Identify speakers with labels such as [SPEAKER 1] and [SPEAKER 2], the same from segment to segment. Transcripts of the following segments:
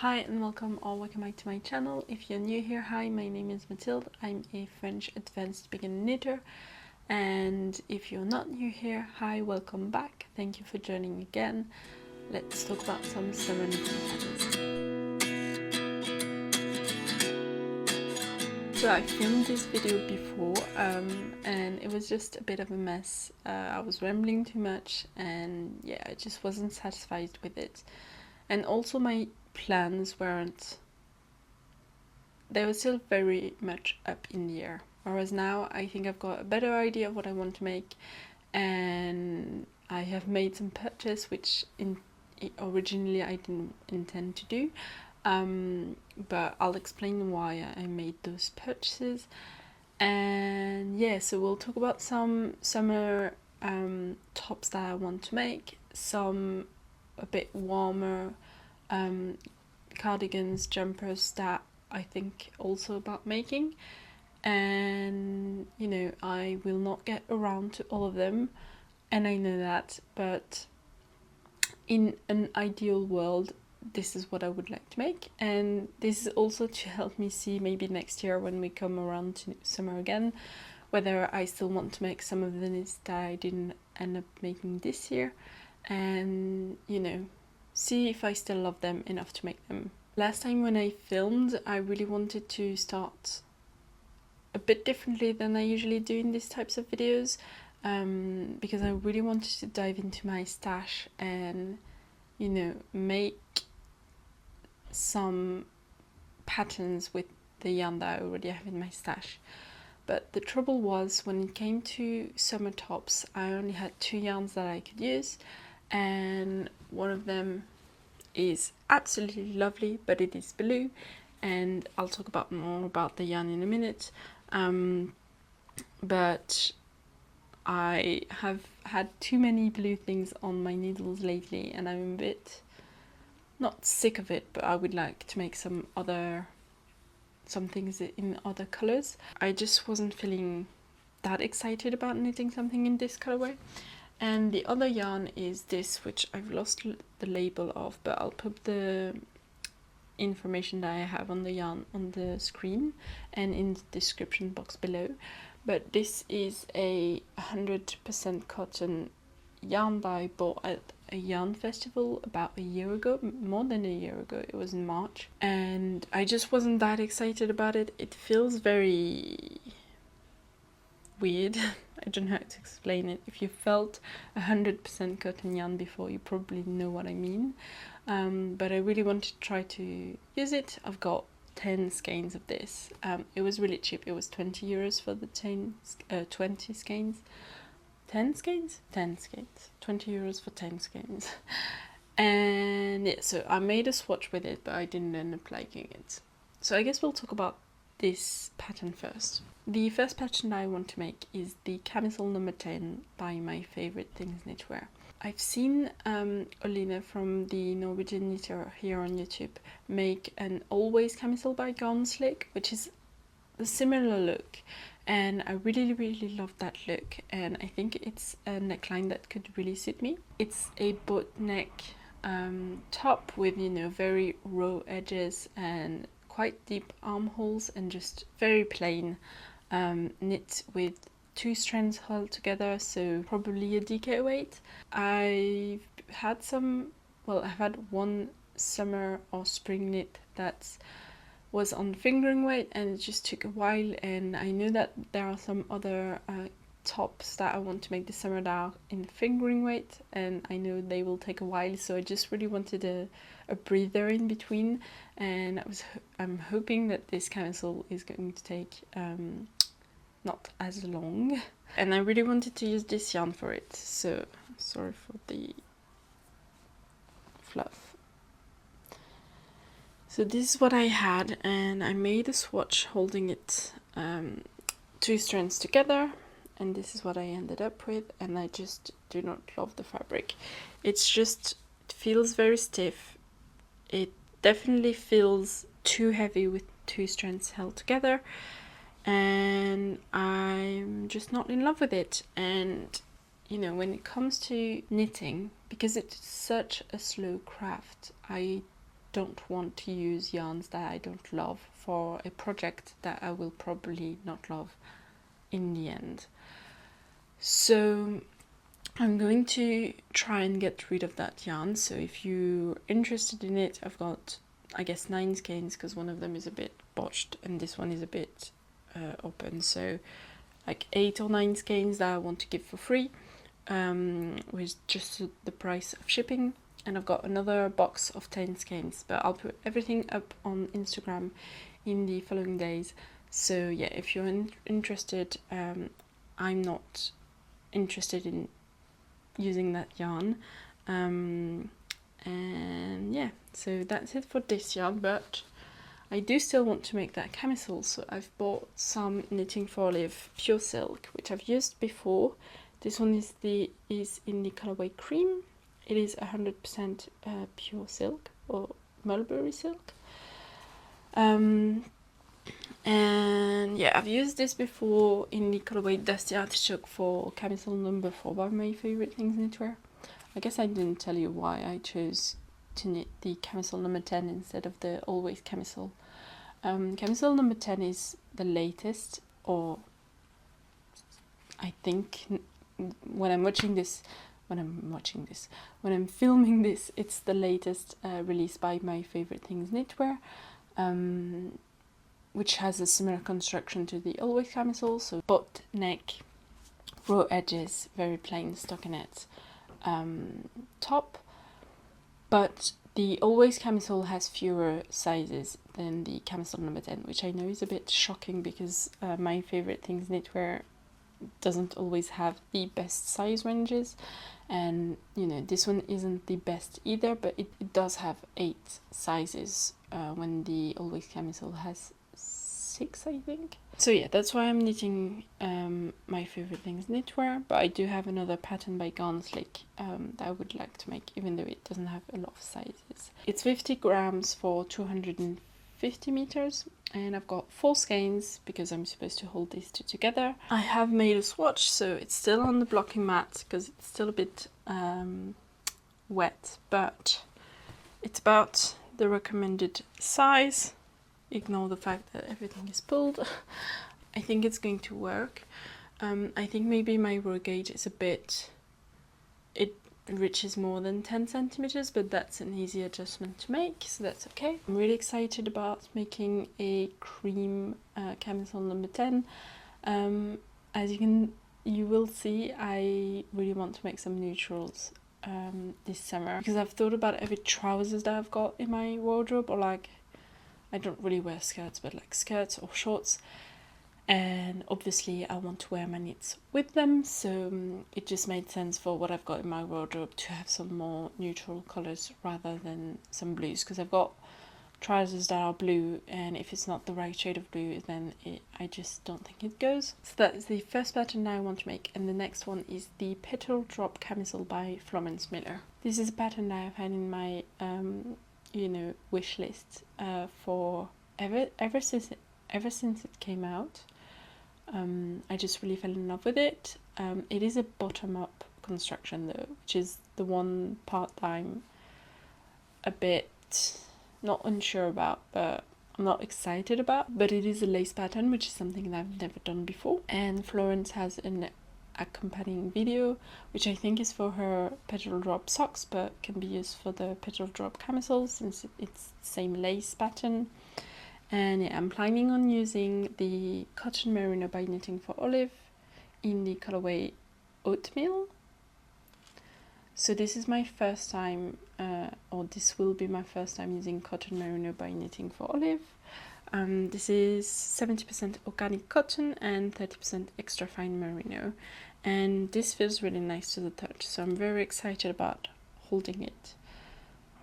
[SPEAKER 1] Hi and welcome or welcome back to my channel. If you're new here, hi, my name is Mathilde. I'm a French advanced beginner knitter, and if you're not new here, hi, welcome back. Thank you for joining again. Let's talk about some summer knitting patterns. So I filmed this video before and it was just a bit of a mess. I was rambling too much and yeah, I just wasn't satisfied with it. And also my plans they were still very much up in the air. Whereas now I think I've got a better idea of what I want to make, and I have made some purchases which originally I didn't intend to do. But I'll explain why I made those purchases. And yeah, so we'll talk about some summer tops that I want to make, some a bit warmer cardigans, jumpers that I think also about making, and you know, I will not get around to all of them, and I know that, but in an ideal world this is what I would like to make, and this is also to help me see maybe next year when we come around to summer again whether I still want to make some of the knits that I didn't end up making this year, and you know, see if I still love them enough to make them. Last time when I filmed, I really wanted to start a bit differently than I usually do in these types of videos, because I really wanted to dive into my stash and, you know, make some patterns with the yarn that I already have in my stash. But the trouble was, when it came to summer tops, I only had 2 yarns that I could use, and one of them is absolutely lovely, but it is blue, and I'll talk about more about the yarn in a minute. But I have had too many blue things on my needles lately, and I'm a bit not sick of it, but I would like to make some things in other colors. I just wasn't feeling that excited about knitting something in this colorway. And the other yarn is this, which I've lost the label of, but I'll put the information that I have on the yarn on the screen and in the description box below. But this is a 100% cotton yarn that I bought at a yarn festival about a year ago, more than a year ago. It was in March, and I just wasn't that excited about it. It feels very weird. I don't know how to explain it. If you felt 100% cotton yarn before, you probably know what I mean. But I really wanted to try to use it. I've got 10 skeins of this. It was really cheap. It was 20 euros for the 20 skeins. 10 skeins? 10 skeins. 20 euros for 10 skeins. And yeah, so I made a swatch with it, but I didn't end up liking it. So I guess we'll talk about this pattern first. The first pattern I want to make is the Camisole No10 by My Favorite Things Knitwear. I've seen Ilana from the Norwegian knitter here on YouTube make an always camisole by Garnslick, which is a similar look, and I really love that look, and I think it's a neckline that could really suit me. It's a boat neck top with, you know, very raw edges and quite deep armholes, and just very plain, knit with 2 strands held together, so probably a DK weight. I've had I've had one summer or spring knit that was on fingering weight, and it just took a while, and I knew that there are some other tops that I want to make this summer that are in fingering weight, and I know they will take a while, so I just really wanted a breather in between, and I'm hoping that this camisole is going to take not as long, and I really wanted to use this yarn for it, so sorry for the fluff. So this is what I had, and I made a swatch holding it 2 strands together, and this is what I ended up with, and I just do not love the fabric. It feels very stiff. It definitely feels too heavy with 2 strands held together, and I'm just not in love with it. And you know, when it comes to knitting, because it's such a slow craft, I don't want to use yarns that I don't love for a project that I will probably not love in the end. So I'm going to try and get rid of that yarn. So if you're interested in it, I've got, I guess, 9 skeins, because one of them is a bit botched and this one is a bit open. So like 8 or 9 skeins that I want to give for free, with just the price of shipping. And I've got another box of 10 skeins, but I'll put everything up on Instagram in the following days. So yeah, if you're interested, I'm not interested in using that yarn. And yeah, so that's it for this yarn, but I do still want to make that camisole. So I've bought some Knitting for Olive Pure Silk, which I've used before. This one is in the colorway cream. It is 100% pure silk, or mulberry silk. And yeah, I've used this before in the colorway Dusty Artichoke for Camisole number 4 by My Favorite Things Knitwear. I guess I didn't tell you why I chose to knit the Camisole number 10 instead of the Always Camisole. Camisole number 10 is the latest, or I think when I'm filming this, it's the latest release by My Favorite Things Knitwear, which has a similar construction to the Always Camisole, so butt, neck, raw edges, very plain stockinette top. But the Always Camisole has fewer sizes than the Camisole number 10, which I know is a bit shocking because My Favorite Things Knitwear doesn't always have the best size ranges, and you know, this one isn't the best either, but it does have 8 sizes when the Always Camisole has 6, I think. So yeah, that's why I'm knitting My Favorite Things Knitwear, but I do have another pattern by Garnslick that I would like to make, even though it doesn't have a lot of sizes. It's 50 grams for 250 meters, and I've got 4 skeins because I'm supposed to hold these two together. I have made a swatch, so it's still on the blocking mat because it's still a bit wet, but it's about the recommended size. Ignore the fact that everything is pulled. I think it's going to work. I think maybe my row gauge is a bit, it reaches more than 10 centimeters, but that's an easy adjustment to make, so that's okay. I'm really excited about making a cream camisole number 10. As you will see, I really want to make some neutrals this summer, because I've thought about every trousers that I've got in my wardrobe, or like, I don't really wear skirts, but like skirts or shorts, and obviously I want to wear my knits with them, so it just made sense for what I've got in my wardrobe to have some more neutral colours rather than some blues, because I've got trousers that are blue, and if it's not the right shade of blue, then I just don't think it goes. So that's the first pattern I want to make, and the next one is the Petal Drop Camisole by Florence Miller. This is a pattern that I've had in my wish list for ever since it came out. I just really fell in love with it. It is a bottom-up construction though, which is the one part that I'm a bit not unsure about, but I'm not excited about. But it is a lace pattern, which is something that I've never done before, and Florence has an accompanying video, which I think is for her Petal Drop socks, but can be used for the Petal Drop camisole since it's the same lace pattern. And yeah, I'm planning on using the Cotton Merino by Knitting for Olive in the colorway Oatmeal. So this is my first time, or this will be my first time using Cotton Merino by Knitting for Olive. This is 70% organic cotton and 30% extra fine merino, and this feels really nice to the touch, so I'm very excited about holding it,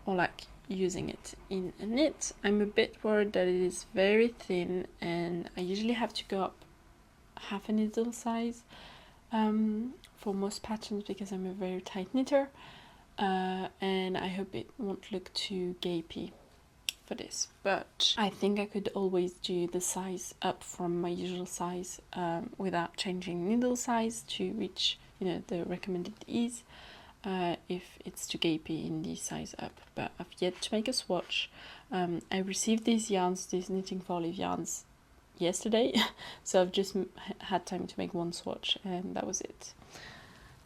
[SPEAKER 1] or like using it in a knit. I'm a bit worried that it is very thin, and I usually have to go up half a needle size for most patterns because I'm a very tight knitter, and I hope it won't look too gapey for this, but I think I could always do the size up from my usual size without changing needle size to reach, you know, the recommended ease. if it's too gapey in the size up, but I've yet to make a swatch. I received these yarns, these Knitting for Olive yarns, yesterday, so I've just had time to make one swatch, and that was it.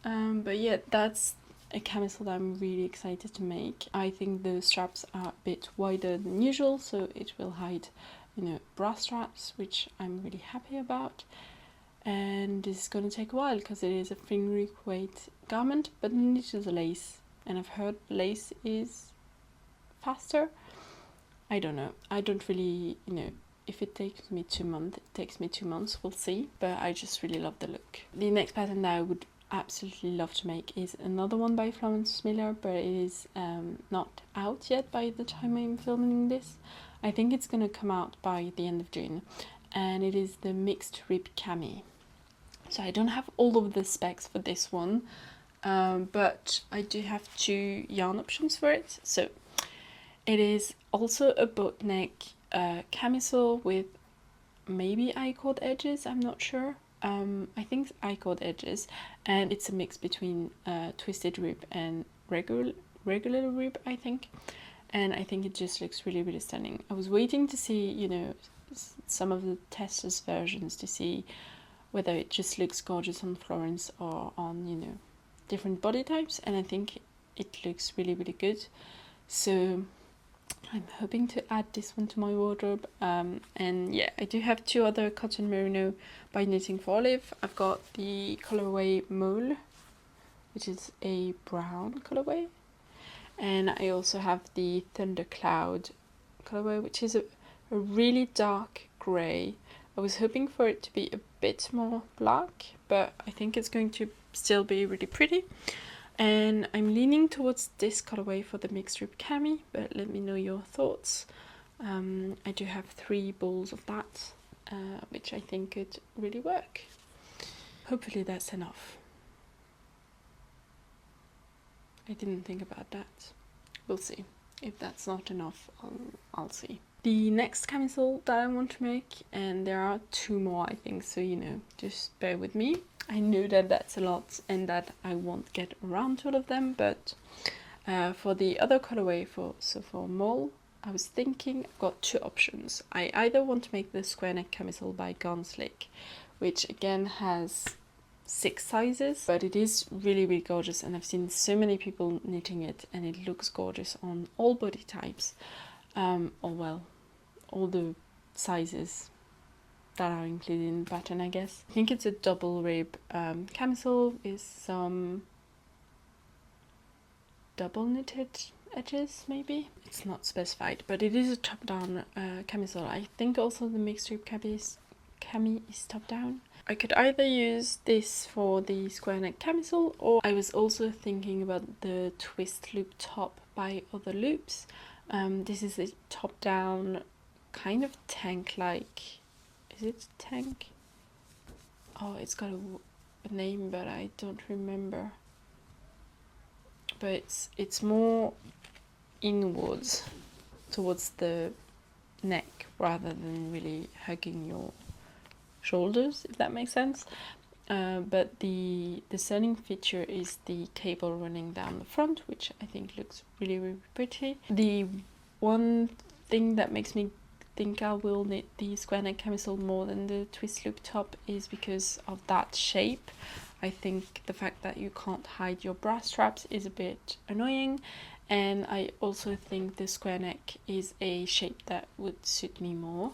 [SPEAKER 1] But yeah, that's a camisole that I'm really excited to make. I think the straps are a bit wider than usual, so it will hide, you know, bra straps, which I'm really happy about. And this is going to take a while because it is a finger weight garment, but it is a lace, and I've heard lace is faster. I don't know. I don't really, you know, if it takes me 2 months, it takes me 2 months, we'll see. But I just really love the look. The next pattern that I would absolutely love to make is another one by Florence Miller, but it is not out yet by the time I'm filming this. I think it's going to come out by the end of June, and it is the mixed Rib Cami. So I don't have all of the specs for this one, but I do have 2 yarn options for it. So it is also a boat neck camisole with maybe I-cord edges, I'm not sure. I think it's I-cord edges, and it's a mix between twisted rib and regular rib, I think. And I think it just looks really, really stunning. I was waiting to see, you know, some of the testers' versions to see whether it just looks gorgeous on Florence or on, you know, different body types, and I think it looks really, really good. So I'm hoping to add this one to my wardrobe. And yeah, I do have 2 other cotton merino by Knitting for Olive. I've got the colorway Mole, which is a brown colorway, and I also have the Thundercloud colorway, which is a really dark grey. I was hoping for it to be a bit more black, but I think it's going to still be really pretty. And I'm leaning towards this colorway for the mixed Rib Cami, but let me know your thoughts. I do have 3 balls of that, which I think could really work. Hopefully that's enough. I didn't think about that. We'll see. If that's not enough, I'll see. The next camisole that I want to make, and there are 2 more I think, so you know, just bear with me. I know that that's a lot and that I won't get around to all of them, but for the other colorway, for Mole, I was thinking I've got 2 options. I either want to make the square neck camisole by Gone Slick, which again has 6 sizes, but it is really, really gorgeous, and I've seen so many people knitting it, and it looks gorgeous on all body types, or well, all the sizes that are included in the pattern, I guess. I think it's a double rib camisole with some double knitted edges, maybe? It's not specified, but it is a top-down camisole. I think also the mixed rib cami is top-down. I could either use this for the square neck camisole, or I was also thinking about the twist loop top by Other Loops. This is a top-down kind of tank-like. Is it tank? Oh, it's got a name, but I don't remember. But it's more inwards towards the neck rather than really hugging your shoulders, if that makes sense. But the selling feature is the cable running down the front, which I think looks really, really pretty. The one thing that makes me think I will knit the square neck camisole more than the twist loop top is because of that shape. I think the fact that you can't hide your bra straps is a bit annoying, and I also think the square neck is a shape that would suit me more.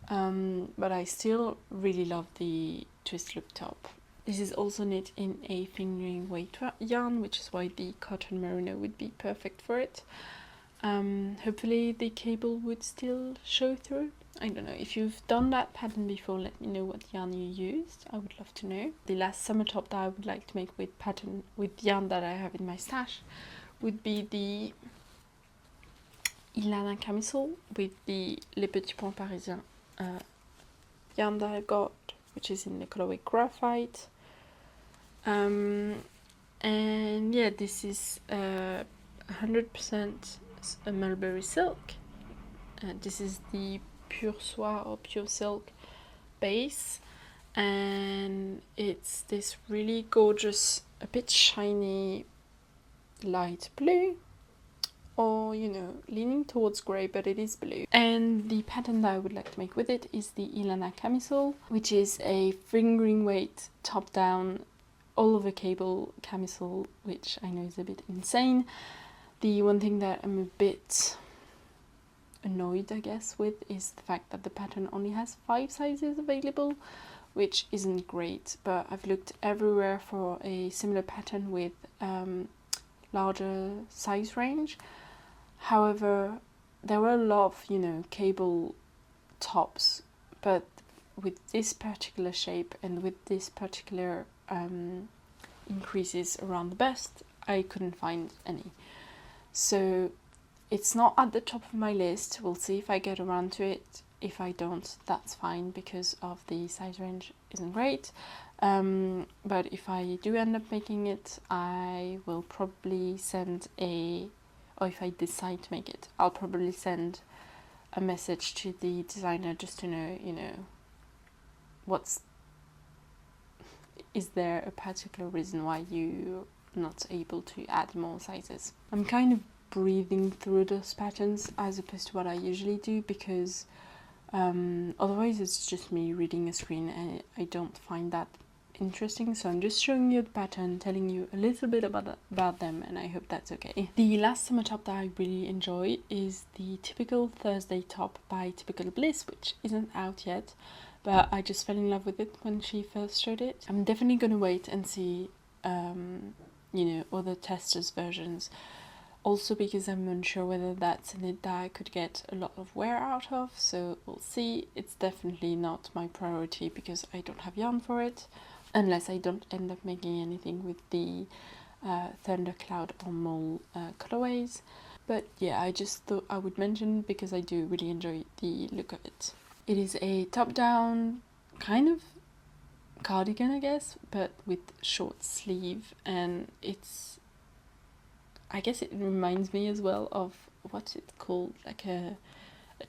[SPEAKER 1] But I still really love the twist loop top. This is also knit in a fingering weight yarn, which is why the cotton merino would be perfect for it. Hopefully the cable would still show through. I don't know, if you've done that pattern before, let me know what yarn you used. I would love to know. The last summer top that I would like to make with yarn that I have in my stash would be the Ilana Camisole with the Les Petits Points Parisiens yarn that I got, which is in the colorway Graphite. And yeah, this is 100% a mulberry silk. This is the pure soie or pure silk base, and it's this really gorgeous, a bit shiny light blue, or you know, leaning towards grey, but it is blue. And the pattern that I would like to make with it is the Ilana Camisole, which is a fingering weight top down all over cable camisole, which I know is a bit insane. The one thing that I'm a bit annoyed, I guess, with is the fact that the pattern only has 5 sizes available, which isn't great, but I've looked everywhere for a similar pattern with larger size range. However, there were a lot of, you know, cable tops, but with this particular shape and with this particular increases around the bust, I couldn't find any. So it's not at the top of my list. We'll see if I get around to it. If I don't, that's fine, because of the size range isn't great. But if I do end up making it, I will probably send or if I decide to make it, I'll probably send a message to the designer just to know, you know, is there a particular reason why you're not able to add more sizes? I'm kind of breathing through those patterns as opposed to what I usually do, because otherwise it's just me reading a screen and I don't find that interesting. So I'm just showing you the pattern, telling you a little bit about them, and I hope that's okay. The last summer top that I really enjoy is the Typical Thursday top by Typical Bliss, which isn't out yet, but I just fell in love with it when she first showed it. I'm definitely gonna wait and see you know, other testers' versions, also because I'm unsure whether that's a knit that I could get a lot of wear out of, so we'll see. It's definitely not my priority because I don't have yarn for it, unless I don't end up making anything with the Thundercloud or Mole colorways. But yeah, I just thought I would mention because I do really enjoy the look of it. It is a top-down kind of cardigan, I guess, but with short sleeve, and I guess it reminds me as well of, what's it called, like a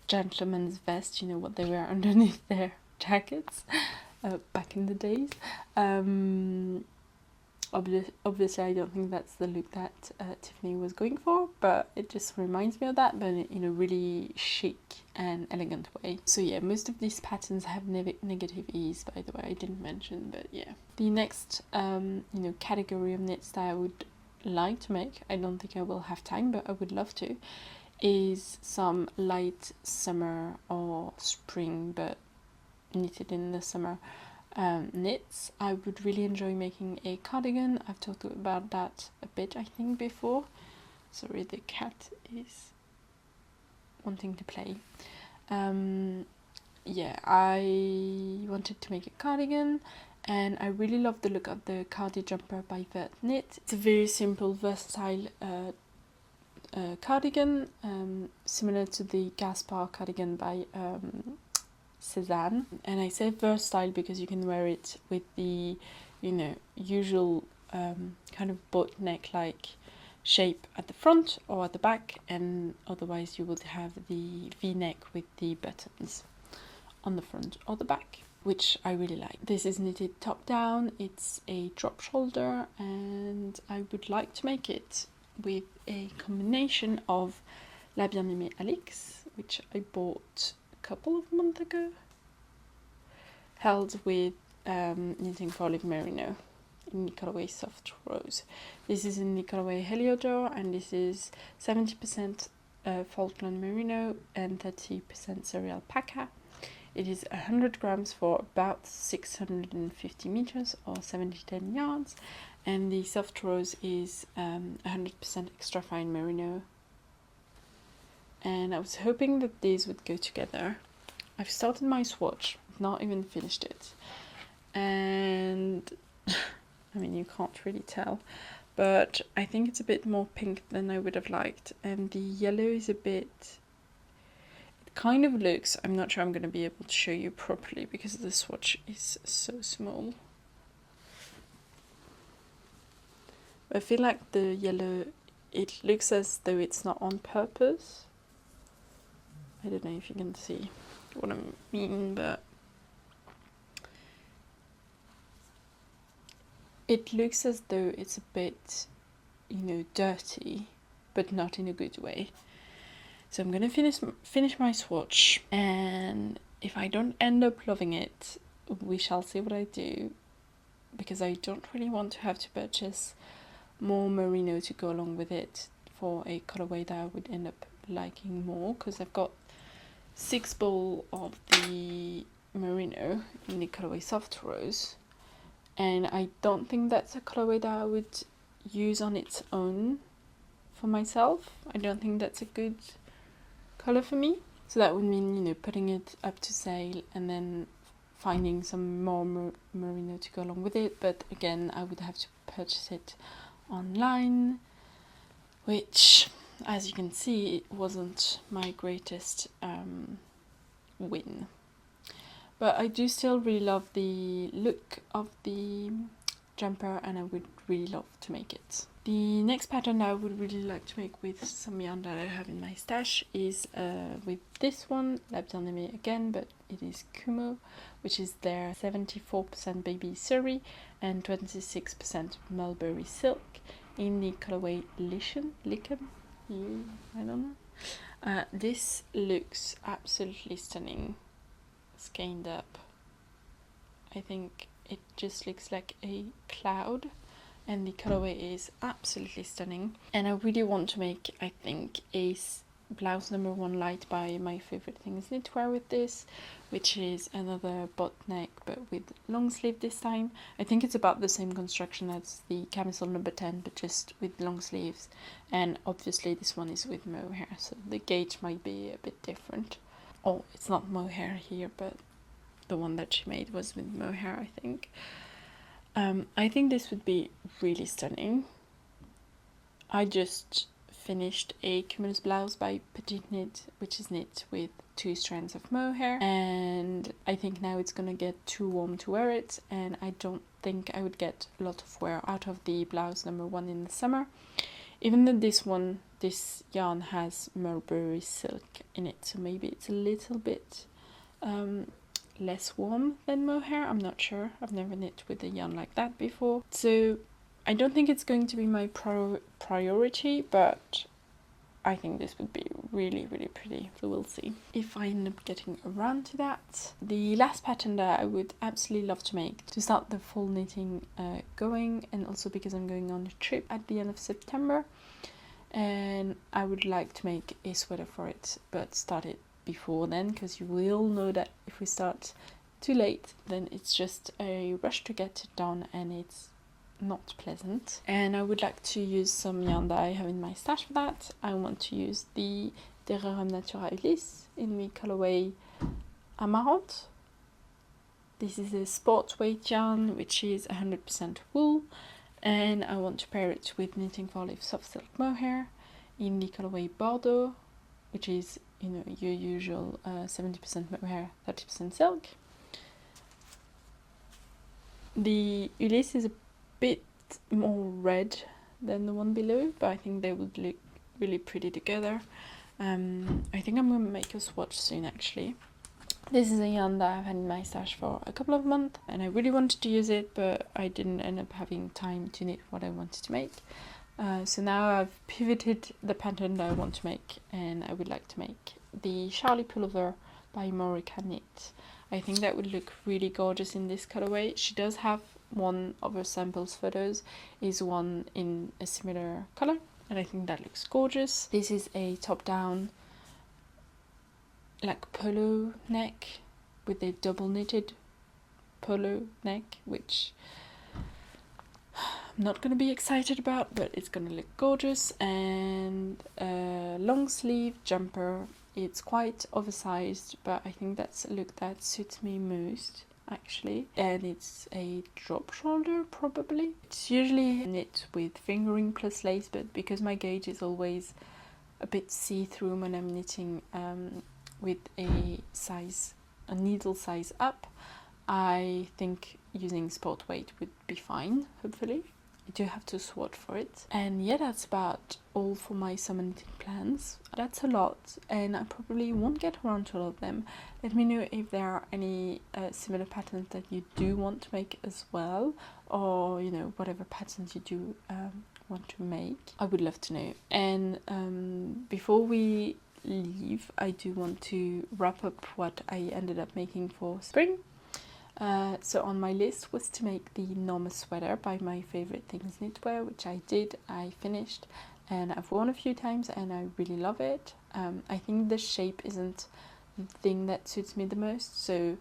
[SPEAKER 1] gentleman's vest, you know, what they wear underneath their jackets back in the days. Obviously I don't think that's the look that Tiffany was going for, but it just reminds me of that, but in a really chic and elegant way. So yeah, most of these patterns have negative ease, by the way, I didn't mention, but yeah. The next you know, category of knits that I would like to make, I don't think I will have time, but I would love to, is some light summer or spring, but knitted in the summer knits. I would really enjoy making a cardigan. I've talked about that a bit, I think, before. Sorry, the cat is wanting to play. Yeah, I wanted to make a cardigan, and I really love the look of the Cardi Jumper by Vert Knit. It's a very simple, versatile cardigan, similar to the Gaspar cardigan by Cézanne. And I say versatile because you can wear it with the, you know, usual kind of boat neck like shape at the front or at the back, and otherwise you would have the V-neck with the buttons on the front or the back, which I really like. This is knitted top down, it's a drop shoulder, and I would like to make it with a combination of La Bien-Aimée Alix, which I bought couple of months ago, held with Knitting for Olive Merino in the colorway Soft Rose. This is in the colorway Heliodor, and this is 70% Falkland Merino and 30% Surrey Alpaca. It is 100 grams for about 650 meters or 70-10 yards, and the Soft Rose is 100% extra fine Merino. And I was hoping that these would go together. I've started my swatch, not even finished it, and I mean, you can't really tell, but I think it's a bit more pink than I would have liked, and the yellow is a bit, it kind of looks, I'm not sure I'm going to be able to show you properly because the swatch is so small. I feel like the yellow, it looks as though it's not on purpose. I don't know if you can see what I mean, but it looks as though it's a bit you know, dirty, but not in a good way. So I'm gonna finish my swatch, and if I don't end up loving it, we shall see what I do, because I don't really want to have to purchase more merino to go along with it for a colorway that I would end up liking more, because I've got 6 balls of the merino in the colorway soft rose, and I don't think that's a colorway that I would use on its own for myself. I don't think that's a good color for me. So that would mean, you know, putting it up to sale and then finding some more merino to go along with it. But again, I would have to purchase it online, which, as you can see, it wasn't my greatest win. But I do still really love the look of the jumper, and I would really love to make it. The next pattern I would really like to make with some yarn that I have in my stash is with this one, La Bien-Aimée again, but it is Kumo, which is their 74% baby suri and 26% mulberry silk in the colorway Lichen, I don't know. This looks absolutely stunning, skeined up. I think it just looks like a cloud, and the colorway is absolutely stunning. And I really want to make, I think, a blouse number 1 light by My Favorite Things Knitwear with this, which is another bot neck but with long sleeve this time. I think it's about the same construction as the Camisole number 10, but just with long sleeves, and obviously this one is with mohair, so the gauge might be a bit different. Oh, it's not mohair here, but the one that she made was with mohair, I think. I think this would be really stunning. I just finished a cumulus blouse by Petits knit, which is knit with 2 strands of mohair, and I think now it's gonna get too warm to wear it, and I don't think I would get a lot of wear out of the blouse number 1 in the summer, even though this yarn has mulberry silk in it, so maybe it's a little bit less warm than mohair. I'm not sure, I've never knit with a yarn like that before, so I don't think it's going to be my priority, but I think this would be really pretty, so we'll see if I end up getting around to that. The last pattern that I would absolutely love to make to start the fall knitting going, and also because I'm going on a trip at the end of September, and I would like to make a sweater for it, but start it before then, because you will know that if we start too late, then it's just a rush to get it done, and it's not pleasant. And I would like to use some yarn that I have in my stash for that. I want to use the Terrarum Natura Ulysse in the colorway Amarante. This is a sport weight yarn, which is 100% wool, and I want to pair it with Knitting for Olive soft silk mohair in the colorway Bordeaux, which is, you know, your usual 70% mohair, 30% silk. The Ulysse is a bit more red than the one below, but I think they would look really pretty together. I think I'm going to make a swatch soon, actually. This is a yarn that I've had in my stash for a couple of months, and I really wanted to use it, but I didn't end up having time to knit what I wanted to make. So now I've pivoted the pattern that I want to make, and I would like to make the Charlie Pullover by Morika Knit. I think that would look really gorgeous in this colorway. She does have one of her samples photos is one in a similar color, and I think that looks gorgeous. This is a top down like polo neck with a double knitted polo neck, which I'm not going to be excited about, but it's going to look gorgeous. And a long sleeve jumper. It's quite oversized, but I think that's a look that suits me most, actually. And it's a drop shoulder, probably. It's usually knit with fingering plus lace, but because my gauge is always a bit see-through when I'm knitting with a needle size up, I think using sport weight would be fine, hopefully. I do have to swatch for it. And yeah, that's about all for my summer knitting plans. That's a lot, and I probably won't get around to all of them. Let me know if there are any similar patterns that you do want to make as well, or, you know, whatever patterns you do want to make? I would love to know. And before we leave, I do want to wrap up what I ended up making for spring. So on my list was to make the normal sweater by my favorite things knitwear, which I did. I finished and I've worn a few times and I really love it. I think the shape isn't the thing that suits me the most, so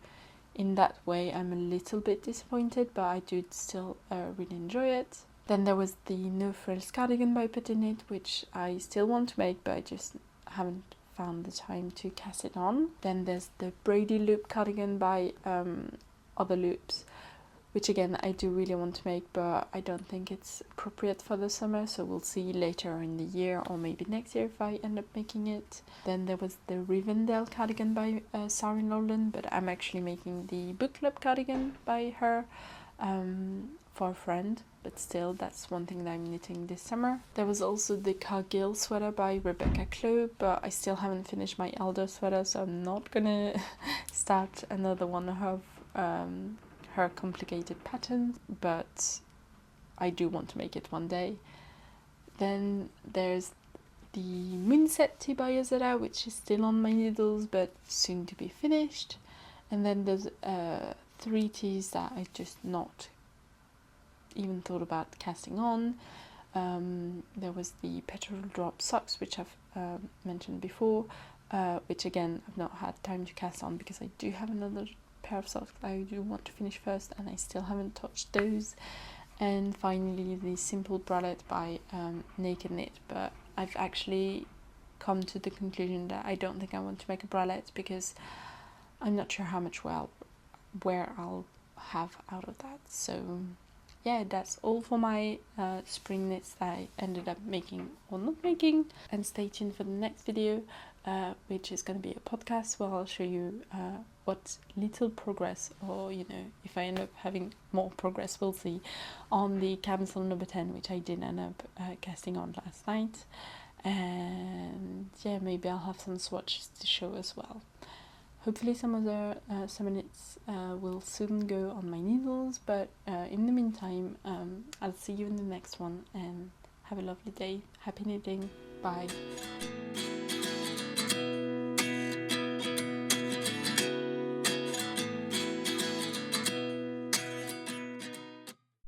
[SPEAKER 1] in that way I'm a little bit disappointed, but I do still really enjoy it. Then there was the No Frills cardigan by Petits, which I still want to make, but I just haven't found the time to cast it on. Then there's the Brady loop cardigan by Other Loops, which again I do really want to make, but I don't think it's appropriate for the summer, so we'll see later in the year or maybe next year if I end up making it. Then there was the Rivendell cardigan by Sarah Nolan, but I'm actually making the book club cardigan by her for a friend, but still that's one thing that I'm knitting this summer. There was also the Cargill sweater by Rebecca Clow, but I still haven't finished my Elder sweater, so I'm not gonna start another one of her complicated patterns, but I do want to make it one day. Then there's the Moonset by Yazara, which is still on my needles but soon to be finished. And then there's 3 teas that I just not even thought about casting on. There was the Petal drop socks, which I've mentioned before, which again I've not had time to cast on because I do have another pair of socks that I do want to finish first and I still haven't touched those. And finally the simple bralette by Naked Knit, but I've actually come to the conclusion that I don't think I want to make a bralette because I'm not sure how much wear I'll have out of that. So yeah, that's all for my spring knits that I ended up making or not making. And stay tuned for the next video, which is going to be a podcast where I'll show you what little progress, or you know, if I end up having more progress, we'll see, on the Camisole No10, which I did end up casting on last night. And yeah, maybe I'll have some swatches to show as well. Hopefully some other summer knits will soon go on my needles, but in the meantime, I'll see you in the next one, and have a lovely day. Happy knitting. Bye.